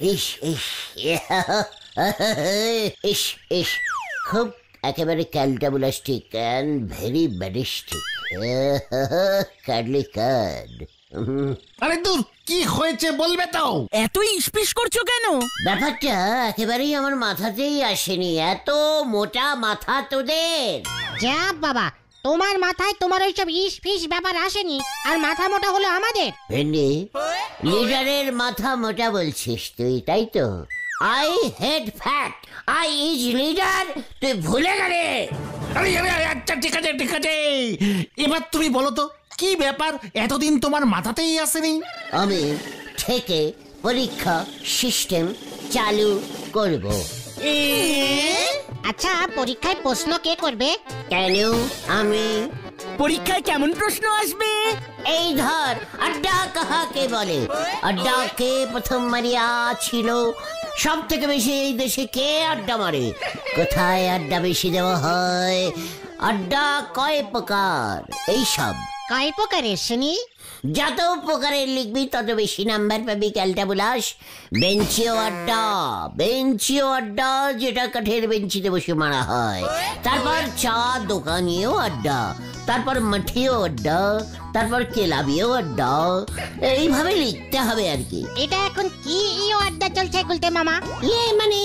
ইস ইস ইস ইস খুব একেবারে ক্যালটাবুলাস্টিক and very ব্যাডিস্টিক কার্ডলি card. আরে দূর, কি হয়েছে বলবে তো? এত ইসপিস করছো কেন? ব্যাপারটা একেবারেই আমার মাথাতেই আসেনি, এত মোটা মাথা তোদের। যা বাবা, তোমার মাথায় তোমার ওইসব ইস ফিস ব্যাপার আসেনি, আর মাথা মোটা হলো আমাদের। ভেন্ডি, লিডারের মাথা মোটা বলছিস তুই, তাই তো? I head fat, I is leader, তুই ভুলে গেলে? আরে আরে আচ্ছা, ঠিক আছে ঠিক আছে, এবার তুমি বলো তো কি ব্যাপার, এতদিন তোমার মাথাতেই আসেনি? আমি থেকে পরীক্ষা সিস্টেম চালু করব। আচ্ছা, পরীক্ষায় প্রশ্ন কে করবে? কেন আমি? পরীক্ষায় কেমন প্রশ্ন আসবে? এই ধর, আড্ডা কাহাকে বলে? আড্ডা কে প্রথম মারিয়া ছিল? সব থেকে বেশি এই দেশে কে আড্ডা মারে? কোথায় আড্ডা বেশি দেওয়া হয়? আড্ডা কয় প্রকার? এইসব কয় প্রকারের শুনি? যত প্রকারের লিখবি তত বেশি নাম্বার পাবি ক্যালটাবুলাস। বেঞ্চিও আড্ডা, বেঞ্চিও আড্ডা, যেটা কাঠের বেঞ্চিতে বসে মারা হয়। তারপর চা দোকানিও আড্ডা, তারপর মাঠিও আড্ডা, তারপর কেলাবিও আড্ডা। এইভাবে লিখতে হবে আর কি। এটা এখন কি ইও আড্ডা চলছে গুলতে মামা? মানে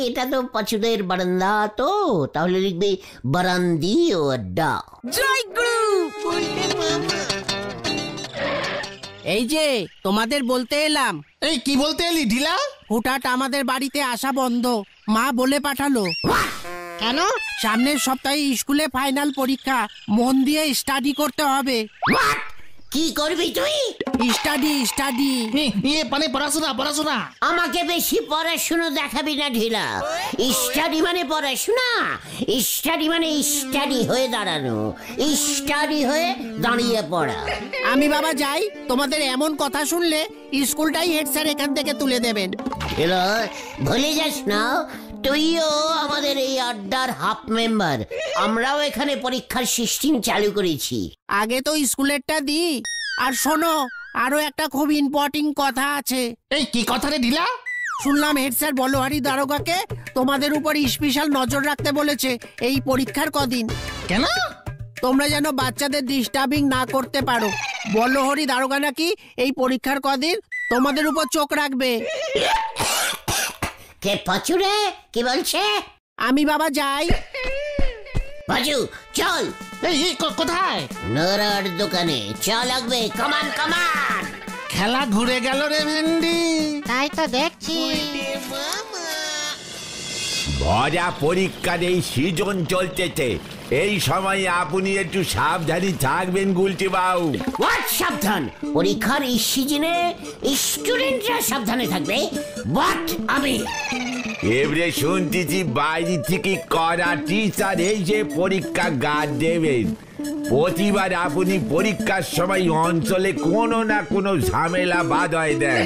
এটা তো পছন্দের বারান্দা, তো তাহলে লিখবি বারান্দিও আড্ডা। জয় গুরু। এই যে তোমাদের বলতে এলাম। এই কি বলতে এলি ঢিলা? হুটাট আমাদের বাড়িতে আসা বন্ধ, মা বলে পাঠালো। কেন? সামনের সপ্তাহে স্কুলে ফাইনাল পরীক্ষা, মন দিয়ে স্টাডি করতে হবে। কি করবি তুই? Study study. মানে পড়াশোনা পড়াশোনা। আমাকে বেশি পড়াশুনো দেখাবি না ঢিলা। স্টাডি মানে পড়াশোনা, স্টাডি মানে স্টাডি হয়ে দাঁড়ানো, স্টাডি হয়ে দাঁড়িয়ে পড়া। আমি বাবা যাই, তোমাদের এমন কথা শুনলে স্কুলটাই হেড স্যার এখান থেকে তুলে দেবেন। ঢিলা, ভুলে যাস না তুইও আমাদের এই আড্ডার হাফ মেম্বার। আমরাও এখানে পরীক্ষার সিস্টেম চালু করেছি। আগে তো স্কুলেরটা দি। আর শোনো, আরো একটা খুব ইম্পর্টেন্ট কথা আছে। এই কি কথা রে ঢিলা? শুনলাম হেড স্যার বলোহারি দারোগাকে তোমাদের উপর স্পেশাল নজর রাখতে বলেছে এই পরীক্ষার কদিন। কেন? তোমরা যেন বাচ্চাদের ডিস্টার্বিং না করতে পারো। বলোহারি দারোগা নাকি এই পরীক্ষার কদিন তোমাদের উপর চোখ রাখবে। কে পাচু রে? কি বলছে? আমি বাবা যাই। পাচু চল। এই কোথায়? নরার দোকানে চা লাগবে, কামান কামান। খেলা ঘুরে গেল রে ভেন্ডি। তাই তো দেখছি। ভরা পরীক্ষার এই সিজন চলতেছে, এই সময় আপনি একটু সাবধানী থাকবেন গুলটি বাবু। হোয়াট সাবধান? পরীক্ষার এই সিজনে স্টুডেন্টরা সাবধানে থাকবে? হোয়াট? আমি এবারে শুনতেছি বাইরে থেকে করা টিচার এই যে পরীক্ষা গার্ড দেবেন। প্রতিবার আপনি পরীক্ষার সময় অঞ্চলে কোনো না কোনো ঝামেলা বাধায় দেন,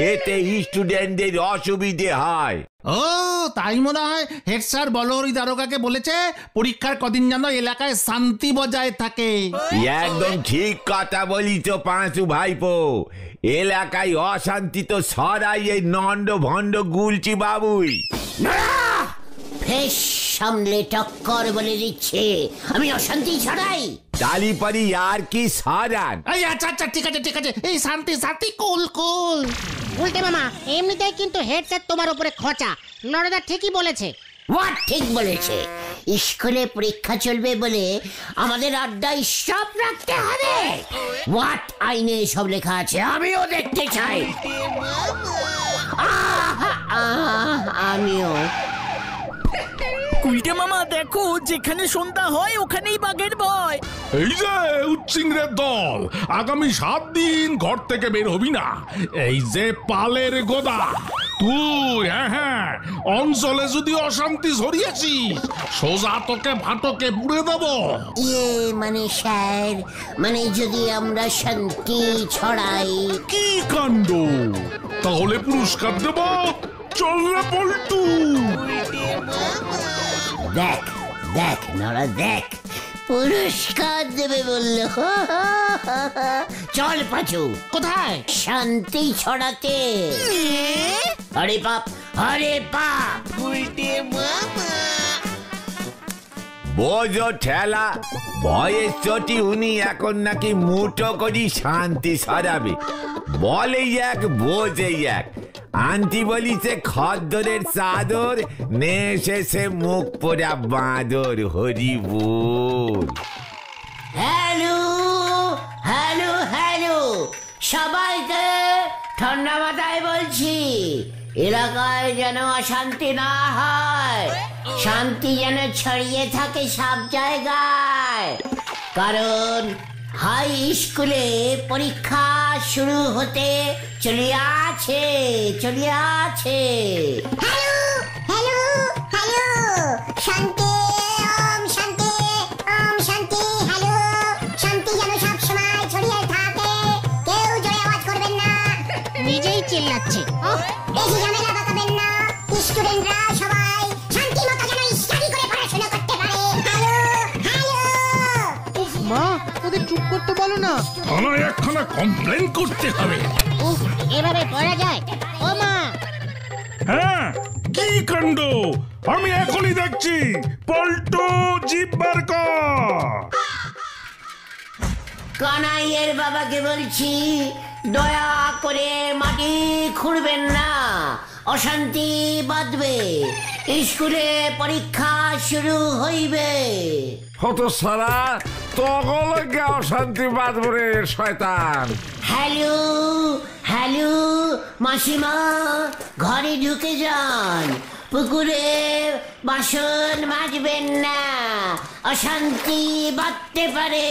এতে স্টুডেন্টদের অসুবিধে হয়। ও তাই মনে হয় হেড স্যার বলোহারি দারোগাকে বলেছে পরীক্ষার কদিন যেন এলাকায় শান্তি বজায় থাকে। একদম ঠিক কথা বলি তো পাঁচু ভাইপো। এলাকায় অশান্তি তো সরাই এই নন্ড ভণ্ড গুলচি বাবুই। ফেস সামলে টক্কর বলে দিচ্ছে, আমি অশান্তি ছড়াই। তালিপারি আর কি সারান? এই আচ্ছা আচ্ছা, ঠিক আছে ঠিক আছে, এই শান্তি শান্তি কুল কুল। গুলতে মামা, এমনিতেই কিন্তু হেড স্যার তোমার উপরে খোঁচা। নরদা ঠিকই বলেছে। হোয়াট ঠিক বলেছে? স্কুলে পরীক্ষা চলবে বলে আমাদের আড্ডায় স্টপ রাখতে হবে? হোয়াট আইনে সব লেখা আছে, আমিও দেখতে চাই। আমিও। কুলটে মামা দেখো, যেখানে সন্ধ্যা হয় ওখানেই বাঘের ভয়। এই যে উচ্চিংড়ের দল, আগামী 7 দিন ঘর থেকে বের হবি না। এই যে পালের গোদা তুই, হ্যাঁ অঞ্চলে যদি অশান্তি ছড়িয়েছিস সোজা তোকে ফাটকে পুড়ে দেবো। মানে স্যার, মানে যদি আমরা শান্তি ছড়াই? কি কাণ্ড! তাহলে পুরস্কার দেব, চল রে পল্টু। দেখ দেখ নড়া, দেখ পুরস্কার দেবে বললো। চল পাচু। কোথায়? শান্তি ছড়াতে। হরে পাপ, হরে পাপ। বোঝো ঠেলা, ভয়ের চটি উনি এখন নাকি মুঠো করি শান্তি সরাবে। বলেই এক বোঝেই এক। আন্টি বলিছে খদ্দরের চাদর, নে এসেছে মুখ পোড়া বাঁদর। হরি বল। হ্যালো হ্যালো হ্যালো, সবাইকে ঠান্ডা মাথায় বলছি, এলাকায় যেন অশান্তি না হয়, শান্তি যেন ছড়িয়ে থাকে সব জায়গায়। কারণ হাই স্কুলে পরীক্ষা শুরু হতে চলিয়াছে। হ্যালো হ্যালো হ্যালো, শান্তি ওম শান্তি ওম শান্তি। হ্যালো, শান্তি যেন সব সময় ছড়িয়ে থাকে, কেউ জোরে আওয়াজ করবেন না। নিজেই চিল্লাচ্ছে। বেশি ঝামেলা পাকাবেন না, স্টুডেন্টরা সবাই শান্তি মতো যেন স্টাডি করে পড়াশোনা করতে পারে। Hello hello. মা, ওদের চুপ করতে বলো না। থানায় একখানা কমপ্লেন করতে হবে। উফ, এভাবে পড়া যায়? ও মা, হ্যাঁ, কি কাণ্ড! আমি এখনই দেখছি। পল্টু, জিপ বার কর। কানাইয়ের বাবাকে বলছি, দয়া করে মাটি খুঁড়বেন না, অশান্তি বাঁধবে। স্কুলে পরীক্ষা শুরু হইবে। হত সারা তগলকে অশান্তি বাঁধব রে শয়তান। হ্যালো হ্যালো, মাসিমা ঘরে ঢুকে যান, পুকুরে বাসন মাজবেন না, অশান্তি বাঁধতে পারে।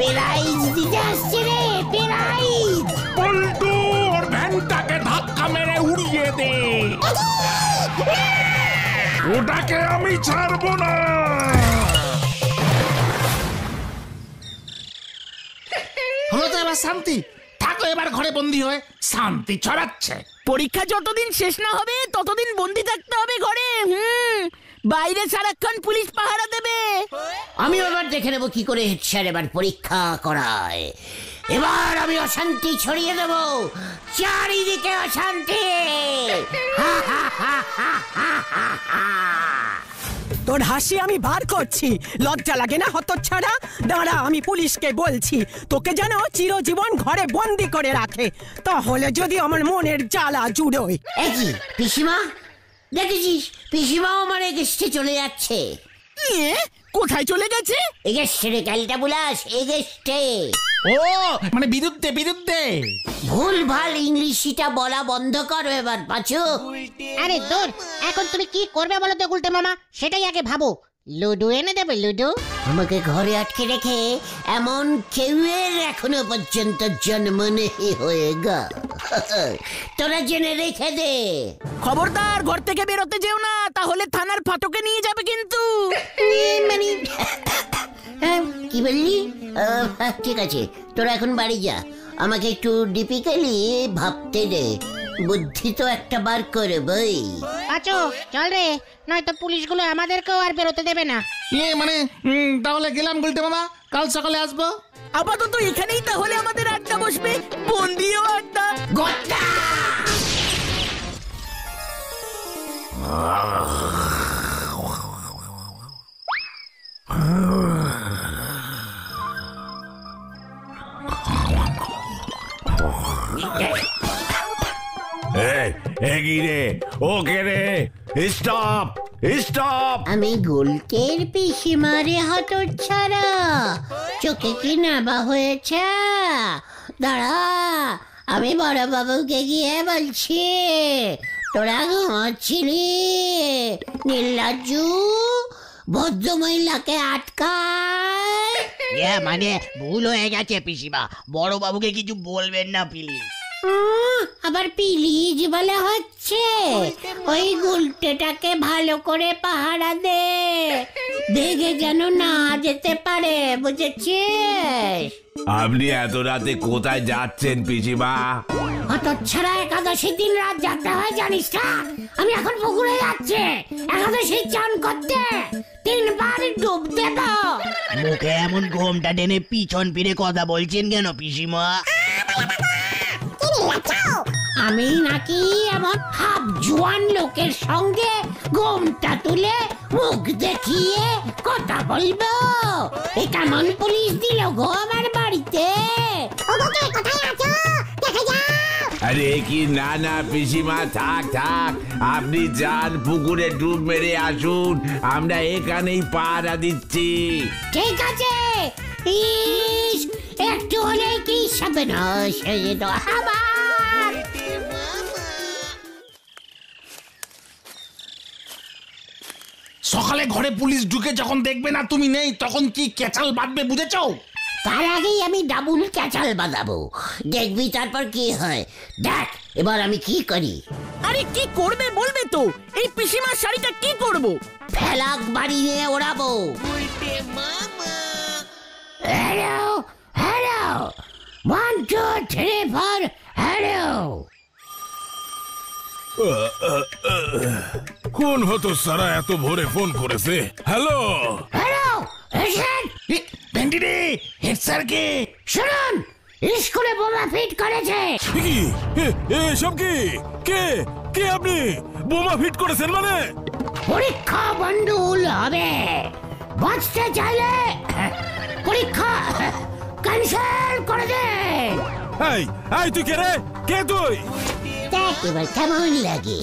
প্রাইজ দিতে আসছে রে, প্রাইজ। পল্টু, ওর ভ্যানটাকে ধাক্কা মেরে উড়িয়ে দে। ওটাকে আমি ছাড়বো না। হলো তো এবার শান্তি। থাকো এবার ঘরে বন্দি হয়ে, শান্তি ছড়াচ্ছে। পরীক্ষা যতদিন শেষ না হবে ততদিন বন্দি থাকতে হবে ঘরে। বাইরে সারাক্ষণ পুলিশ পাহারা দেবে। আমি এবার দেখে নেবো কি করে হেড স্যার এবার পরীক্ষা করায়। এবার আমি অশান্তি ছড়িয়ে দেব, চারিদিকে অশান্তি। তোর হাসি আমি বার করছি, লজ্জা লাগে না হতচ্ছাড়া? দাঁড়া, আমি পুলিশকে বলছি তোকে যেন চিরজীবন ঘরে বন্দি করে রাখে, তাহলে যদি আমার মনের জ্বালা জুড়োয়। একই পিসিমা, দেখেছিস পিসিমাও আমার এগেস্টে চলে যাচ্ছে। কোথায় চলে গেছে? এগেস্টে রে ক্যালটা বুলাস, এগেস্টে। ও মানে বিরুদ্ধে বিরুদ্ধে। ভুল ভাল ইংলিশটা বলা বন্ধ করো এবার পাচু। আরে দূর, এখন তুমি কি করবে বলো তো গুলটে মামা, সেটাই আগে ভাবো। লুডো এনে দেবে, লুডো। আমাকে ঘরে আটকে রেখে এমন কেউয়ের এখনো পর্যন্ত জন্ম নেই হয়ে গা। তোরা জেনে রেখে দে। খবরদার ঘর থেকে বেরোতে যেও না, তাহলে থানার ফাটকে নিয়ে যাবে কিন্তু। মানে কি বললি? ঠিক আছে, তোরা এখন বাড়ি যা, আমাকে একটু ডিপিক্যালি ভাবতে দে। বুদ্ধি তো একটা বার করে বই। আচ্ছা চল রে, নয়তো পুলিশগুলো আমাদেরকেও আর বেরোতে দেবে না। মানে তাহলে গেলাম গুলটে মামা, কাল সকালে আসবো। আপাতত এখানেই তাহলে আমাদের আড্ডা বসবে, বন্দিও আড্ডা। গোটা আমি গুলটের পিসিমারে হতচ্ছাড়া, চোখে কি নাবা হয়েছে? দাঁড়া, আমি বড় বাবুকে গিয়ে বলছি। তোরা ঘুমাচ্ছিলি, নির্লজ্জু, ভদ্র মহিলাকে আটকায়। মানে ভুল হয়ে গেছে পিসিমা, বড় বাবুকে কিছু বলবেন না প্লিজ। আবার পিলিজ বলা হচ্ছে? ওই গুলটেটাকে ভালো করে পাহারা দে, দেখে যেন না যেতে পারে, বুঝেছিস? আপনি এত রাতে কোথায় যাচ্ছেন পিসিমা? হতচ্ছাড়া একাদশীর দিন রাত যাত্রা হয় জানিস না? আমি এখন পুকুরে যাচ্ছি একাদশীর চান করতে, 3 বার ডুব দেব। মুখে এমন ঘোমটা টেনে পিছন ফিরে কথা বলছেন কেন পিসিমা? আমি নাকি এমন হাফ জোয়ান লোকের সঙ্গে ঘোমটা তুলে মুখ দেখিয়ে কথা বলবো? এ কেমন পুলিশ দিল গো আমার বাড়িতে? আরে কি না না পিসিমা, থাক থাক, আপনি যান পুকুরে ডুব মেরে আসুন, আমরা এখানেই পাহারা দিচ্ছি। ঠিক আছে। ইস, একটু হলে কি সর্বনাশ হয়ে যেত আমার। সকালে ঘরে পুলিশ ঢুকে যখন দেখবে না তুমি নেই, তখন কি কেচাল বাঁধবে বুঝেছো? তার আগেই আমি ডাবুল ক্যাচাল বাঁধাবো, দেখবি তারপর কি হয়। দেখ এবার আমি কি করি। আরে কি করবে বলবে তো? এই পিসিমার শাড়িটা কি করব? ফেলাক বাড়ি নিয়ে ওড়াবো। Hello hello, 1 2 3 4 hello. কোন হতো সারা এত ভোরে ফোন করেছে? হ্যালো হ্যালো এসেন। ভেন্ডিরে হেড স্যার কে? শুনুন, স্কুলে বোমা ফিট করেছে। কি এসব? কি কে কে আপনি? বোমা ফিট করেছেন মানে? পরীক্ষা বন্ধুল হবে, বাঁচতে চাইলে পরীক্ষা ক্যান্সেল করে দে। এই এই তুই কে রে? কে তুই? দেখ এবার কেমন লাগে।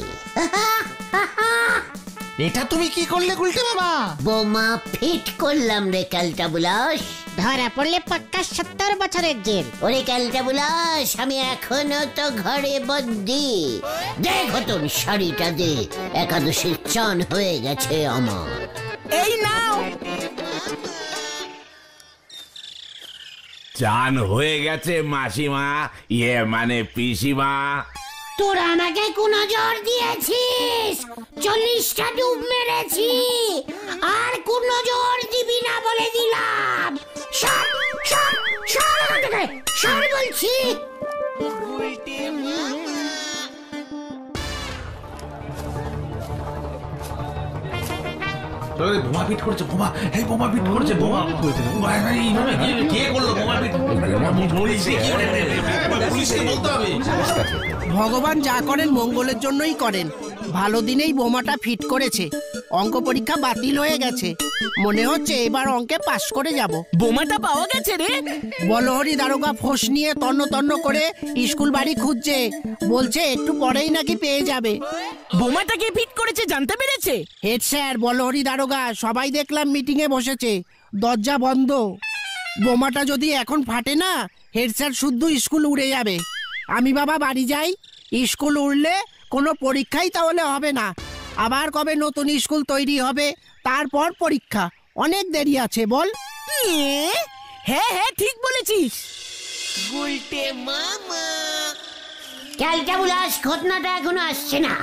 এটা তুমি কি করলে গুলটে বাবা? বোমা ফিট করলাম রে ক্যালটা বুলাস। ধরা পড়লে পাক্কা 70 বছরের জেল। ওরে ক্যালটা বুলাস, আমি এখনো তো ঘরে বন্দি। দেখ তোর শাড়িটা দে, একাদশীর চান হয়ে গেছে আমার। এই নাও। চান হয়ে গেছে মাসিমা, ইয়ে মানে পিসিমা। তোরা আমাকে কোন নজর দিয়েছিস? 40টা ডুব মেরেছি, আর কোন নজর দিবি না বলে দিলাম। সর সর সর আমার থেকে, সর বলছি। বোমা ফিট করেছে, বোমা, এই বোমা ফিট করেছে, বোমা এইভাবে কে করলো বোমা ফিট? পুলিশকে বলতে হবে। ভগবান যা করেন মঙ্গলের জন্যই করেন। ভালো দিনেই বোমাটা ফিট করেছে। অঙ্ক পরীক্ষা বাতিল হয়ে গেছে, মনে হচ্ছে এবার অঙ্কে পাশ করে যাব। বোমাটা পাওয়া গেছে রে। বলহরি দারোগা ফোঁস নিয়ে তন্ন তন্ন করে স্কুল বাড়ি খুঁজছে, বলছে একটু পরেই নাকি পেয়ে যাবে। বোমাটা কে ফিট করেছে জানতে পেরেছে? হেড স্যার, বলহরি দারোগা, সবাই দেখলাম মিটিং এ বসেছে, দরজা বন্ধ। বোমাটা যদি এখন ফাটে না, হেড স্যার শুদ্ধ স্কুল উড়ে যাবে। আমি বাবা বাড়ি যাই, স্কুল উড়লে কোনো পরীক্ষাই তাহলে হবে না। আবার কবে নতুন স্কুল তৈরি হবে, তারপর পরীক্ষা, অনেক দেরি আছে বল। হ্যাঁ হ্যাঁ ঠিক বলেছিস। ক্যালটা বুলাস, ঘটনাটা এখনো আসছে না,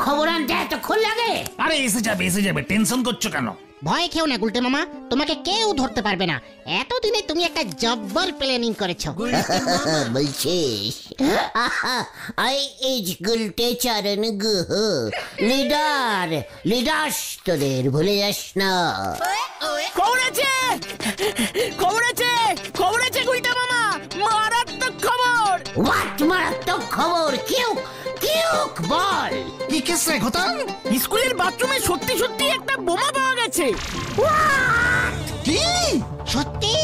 খবর আনতে এতক্ষণ লাগে? আরে এসে যাবে, টেনশন করছো কেন? ভয় খেও না গুলটে মামা, তোমাকে কেউ ধরতে পারবে না। এতদিনে তুমি একটা জব্বর প্ল্যানিং করেছো। বলছিস? আই ইজ গুলটে চারণ গুহ, লিডার তোদের ভুলে যাস না। খবর আছে, খবর আছে, খবর আছে গুলটে মামা, মারাত্মক খবর। হোয়াট মারাত্মক খবর? কিউক বল। কি কেস রে ঘটন? স্কুলের বাথরুমে সত্যি সত্যি একটা বোমা পাওয়া গেছে। কি সত্যি?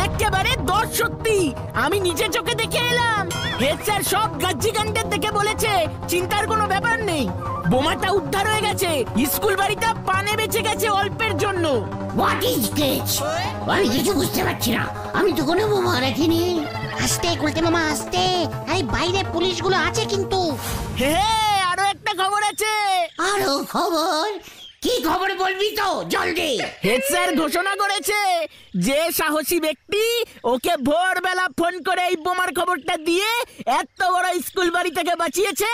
একেবারে 10 সত্যি। আমি নিজে চোখে দেখে এলাম। হেড স্যার সব গাজ্জি গান্ডের দেখে বলেছে চিন্তার কোনো ব্যাপার নেই, বোমাটা উদ্ধার হয়ে গেছে। স্কুল বাড়িটা পানে বেঁচে গেছে অল্পের জন্য। What is catch? আমি কিছু বুঝতে পারছি না, আমি তো কোনো বোমা রাখিনি। আস্তে গুলটে মামা আস্তে, আরে বাইরে পুলিশগুলো আছে কিন্তু। হে আরো একটা খবর আছে। আরো খবর? কি খবর বলবি তো জলদি। হেড স্যার ঘোষণা করেছে যে সাহসী ব্যক্তি ওকে ভোরবেলা ফোন করে এই বোমার খবরটা দিয়ে এত বড় স্কুল বাড়ি থেকে বাঁচিয়েছে,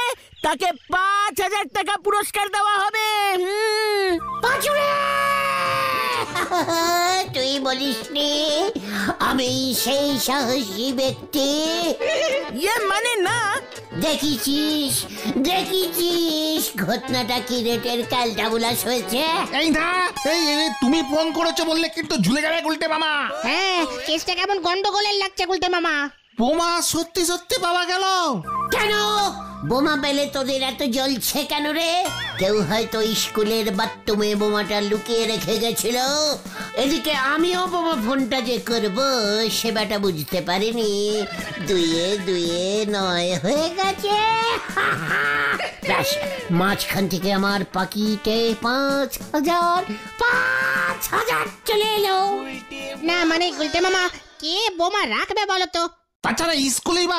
তাকে 5000 টাকা পুরস্কার দেওয়া হবে। পাঁচুরে তুই বলিস নি আমি সেই সাহসী ব্যক্তি? মানে না। দেখিছিস দেখিছিস ঘটনাটা কি রেটের ক্যালটাবুলাস হয়েছে। এই না, এই তুমি ফোন করেছো বললে কিন্তু ঝুলে যাবে গুলটে মামা। হ্যাঁ, কেসটা কেমন গন্ডগোলের লাগছে গুলটে মামা। বোমা সত্যি সত্যি পাওয়া গেল। কেন বোমা পেলে তোদের এত জ্বলছে কেন রে? কেউ হয়তো স্কুলের বাথরুমে বোমাটা লুকিয়ে রেখে গেছিল। এদিকে আমিও বোমা ফোনটা যে করব সেবাটা বুঝতে পারিনি। দুইয়ে দুইয়ে 9 হয়ে গেছে। ব্যাস, মাঝখান থেকে আমার পাকিটে 5,000 চলে এলো। না মানে গুলটে মামা, কে বোমা রাখবে বলো তো? তাছাড়া স্কুলেই বা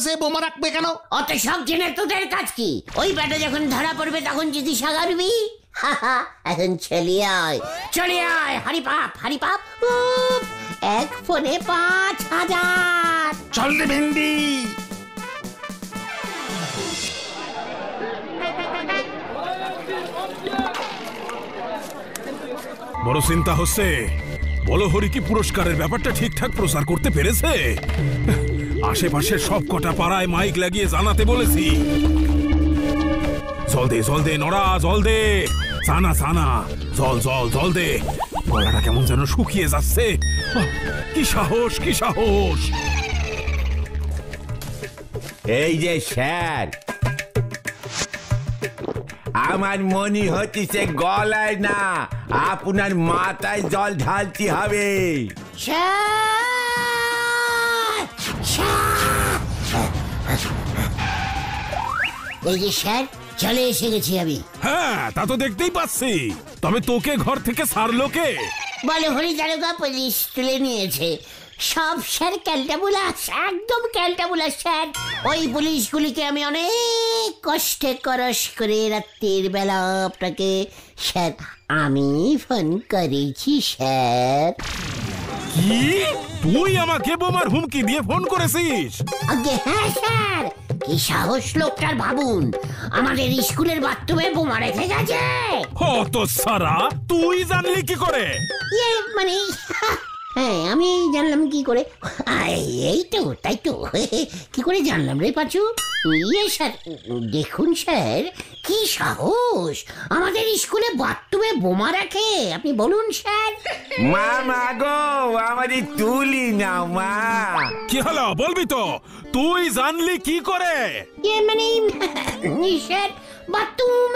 সে বোমা রাখবে কেন? অত সব জেনে তোদের কাজ কি? ওই ব্যাটা যখন ধরা পড়বে তখন যদি সাগারবি। এখন চলে আয় হারি পাপ। এক ফোনে 5,000। চল রে ভেন্ডি। বড় চিন্তা হচ্ছে, বলো হরি কি পুরস্কারের ব্যাপারটা ঠিকঠাক প্রচার করতে পেরেছে? আশেপাশের সব কটা পাড়ায় মাইক লাগিয়ে জানাতে বলেছি। জল দে নড়া, জল দে। সানা জল দে। গলাটা কেমন যেন শুকিয়ে যাচ্ছে। কি সাহস। এই যে স্যার, আমার মনে হচ্ছে গলায় না আপনার মাথায় জল ঢালতে হবে। এই যে স্যার, চলে এসে গেছি আমি। হ্যাঁ, তা তো দেখতেই পাচ্ছি। তবে তোকে ঘর থেকে ছাড়লো কে? বলে হরি দারোগা পুলিশ তুলে নিয়েছে। সব স্যার ক্যালটাবুলাস, একদম ক্যালটাবুলাস স্যার। ওই পুলিশগুলিকে আমি অনেক কষ্টে করস করে রাত্রির বেলা আপনাকে স্যার আমি ফোন করেছি স্যার। কি? তুই আমাকে বোমার হুমকি দিয়ে ফোন করেছিস? আগে হ্যাঁ স্যার, কি সাহস লোকটার ভাবুন। আমাদের স্কুলের বাথরুমে বোমা রেখে গেছে। তো সারা, তুই জানলি কি করে? মানে হ্যাঁ, আমি জানলাম কি করে? এই তো, তাই তো। কি করে জানলাম রে পাচু? স্যার দেখুন স্যার, কি সাহস আমাদের স্কুলে বাথরুমে বোমা রাখে। আপনি বলুন স্যার। মা গো, আমাদের তুলি নাও মা। কি হলো বলবি তো? তুই জানলি কি করে? মানে স্যার, বাথরুম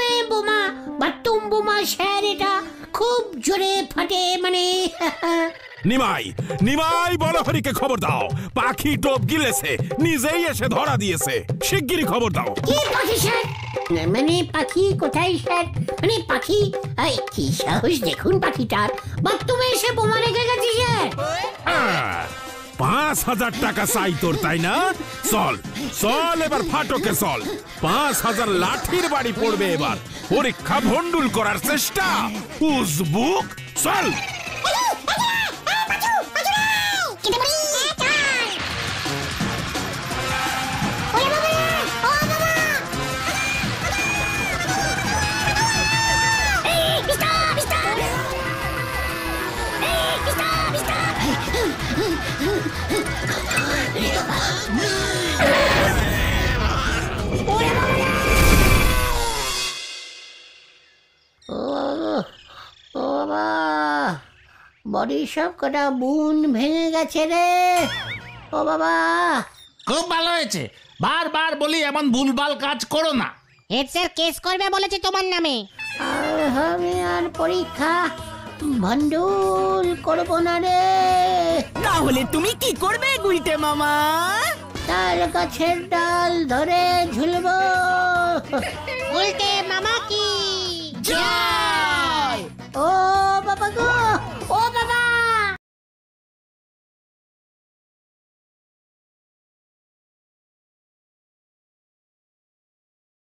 বোমা স্যার, এটা খুব জোরে ফাটে মানে। নিমাই বলো হরিকে খবর দাও। পাখি টোপ গিলেছে, নিজেই এসে ধরা দিয়েছে। শিগগিরই খবর দাও। কি পাখি স্যার? মানে পাখি কোথায় স্যার? মানে পাখি, কি সাহস দেখুন পাখিটার। বাথরুমে এসে বোমা রেখে গেছে স্যার। 5,000 টাকা চাই তোর, তাই না? চল এবার ফাটকে চল। 5,000 লাঠির বাড়ি পড়বে এবার। পরীক্ষা ভন্ডুল করার চেষ্টা, উজবুক। চল। বডি সব কটা বুন ভেঙে গেছে রে। ও বাবা, খুব ভালো হয়েছে। বারবার বলি এমন ভুলভাল কাজ করো না। হেড স্যার কেস করবে বলেছে তোমার নামে। আমি আর পরীক্ষা ভন্ডুল করবো না রে। তাহলে তুমি কি করবে গুলটে মামা? তার গাছের ডাল ধরে ঝুলবো। গুলটে মামা কি